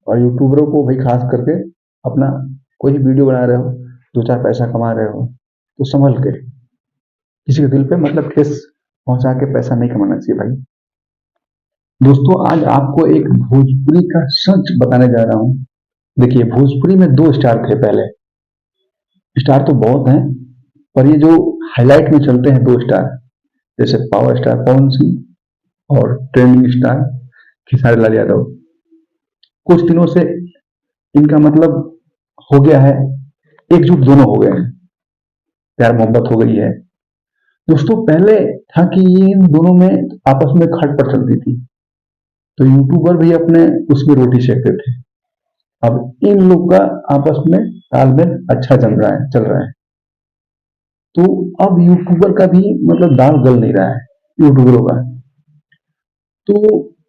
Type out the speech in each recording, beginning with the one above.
और यूट्यूबरों को भाई खास करके अपना कोई भी वीडियो बना रहे हो, दो चार पैसा कमा रहे हो, तो संभल के, किसी के दिल पे मतलब ठेस पहुंचा के पैसा नहीं कमाना चाहिए भाई। दोस्तों आज आपको एक भोजपुरी का सच बताने जा रहा हूँ। देखिए भोजपुरी में दो स्टार थे पहले, स्टार तो बहुत हैं, पर ये जो हाईलाइट में चलते हैं दो स्टार, जैसे पावर स्टार पवन सिंह और ट्रेंडिंग स्टार खेसारी लाल यादव। कुछ दिनों से इनका मतलब हो गया है, एकजुट दोनों हो गए हैं, प्यार मोहब्बत हो गई है। दोस्तों पहले था कि ये इन दोनों में आपस में खटपट चलती थी, तो यूट्यूबर भी अपने उसमें रोटी सेकते थे। अब इन लोग का आपस में तालमेल अच्छा चल रहा है। तो अब यूट्यूबर का भी मतलब दाल गल नहीं रहा है यूट्यूबरों का। तो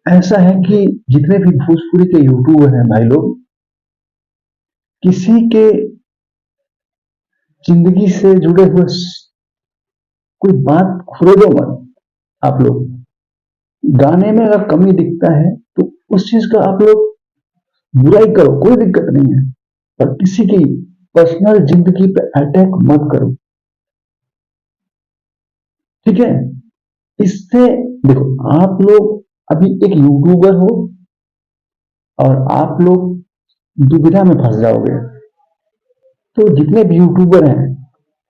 ऐसा है कि जितने भी भोजपुरी के यूट्यूबर हैं भाई लोग, किसी के जिंदगी से जुड़े हुए कोई बात खुरेदो मत आप लोग। गाने में अगर कमी दिखता है तो उस चीज का आप लोग बुराई करो, कोई दिक्कत नहीं है, पर किसी की पर्सनल जिंदगी पे अटैक मत करो, ठीक है। इससे देखो आप लोग अभी एक यूट्यूबर हो और आप लोग दुविधा में फंस जाओगे। तो जितने भी यूट्यूबर हैं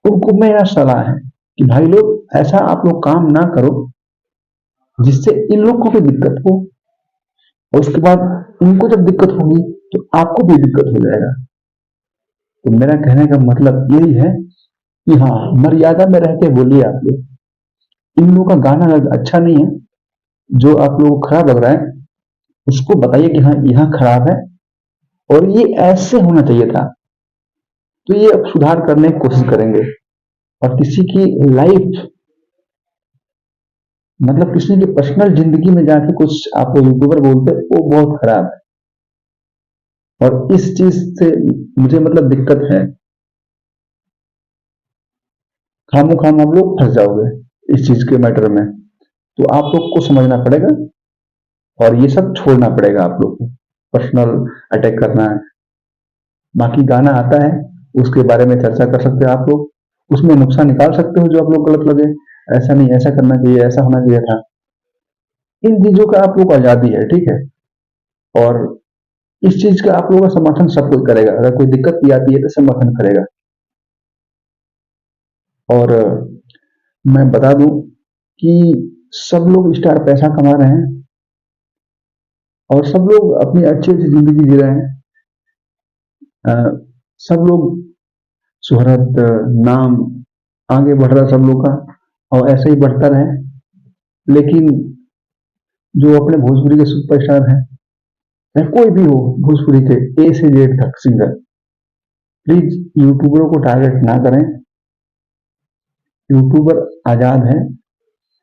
उनको मेरा सलाह है कि भाई लोग ऐसा आप लोग काम ना करो जिससे इन लोग को भी दिक्कत हो, और उसके बाद उनको जब दिक्कत होगी तो आपको भी दिक्कत हो जाएगा। तो मेरा कहने का मतलब यही है कि हाँ, मर्यादा में रह के बोलिए आप लोग। इन लोगों का गाना अगर अच्छा नहीं है, जो आप लोगों को खराब लग रहा है, उसको बताइए कि हाँ यहाँ खराब है और ये ऐसे होना चाहिए था। तो ये अब सुधार करने की कोशिश करेंगे। और किसी की लाइफ मतलब किसी की पर्सनल जिंदगी में जाके कुछ आप यूट्यूबर बोलते हैं, वो बहुत खराब है। और इस चीज से मुझे मतलब दिक्कत है, खामो खाम आप लोग फंस जाओगे इस चीज के मैटर में। तो आप लोग को समझना पड़ेगा और ये सब छोड़ना पड़ेगा आप लोग को, पर्सनल अटैक करना है। बाकी गाना आता है, उसके बारे में चर्चा कर सकते हैं आप लोग, उसमें नुकसान निकाल सकते हो जो आप लोग गलत लगे, ऐसा नहीं ऐसा करना चाहिए, ऐसा होना चाहिए था। इन चीजों का आप लोग को आजादी है, ठीक है। और इस चीज का आप लोगों का समर्थन सब कोई करेगा, अगर कोई दिक्कत भी आती है तो समर्थन करेगा। और मैं बता दूं कि सब लोग स्टार पैसा कमा रहे हैं और सब लोग अपनी अच्छी अच्छी जिंदगी जी रहे हैं। अ, सब लोग शोहरत, नाम आगे बढ़ रहा है सब लोग का, और ऐसे ही बढ़ता रहे। लेकिन जो अपने भोजपुरी के सुपरस्टार हैं, या कोई भी हो भोजपुरी के ए से जेड तक सिंगर, प्लीज यूट्यूबरों को टारगेट ना करें। यूट्यूबर आजाद है,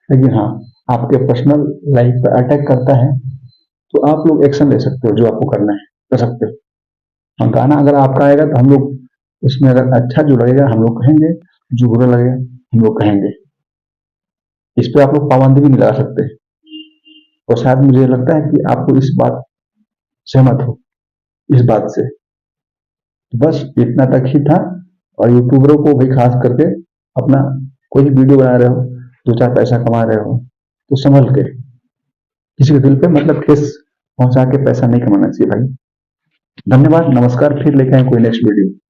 लेकिन हाँ, आपके पर्सनल लाइफ पर अटैक करता है तो आप लोग एक्शन ले सकते हो, जो आपको करना है कर सकते हो। हाँ, गाना अगर आपका आएगा तो हम लोग उसमें अगर अच्छा जो लगेगा हम लोग कहेंगे, जो बुरा लगेगा हम लोग कहेंगे। इस पे आप लोग पाबंदी भी नहीं लगा सकते। और शायद मुझे लगता है कि आपको इस बात सहमत हो इस बात से। बस इतना तक ही था। और यूट्यूबरों को भी खास करके अपना कोई भी वीडियो बना रहे हो, दो चार पैसा कमा रहे हो, तो संभल के, किसी के दिल पे मतलब ठेस पहुंचा के पैसा नहीं कमाना चाहिए भाई। धन्यवाद, नमस्कार, फिर लेके आए कोई नेक्स्ट वीडियो।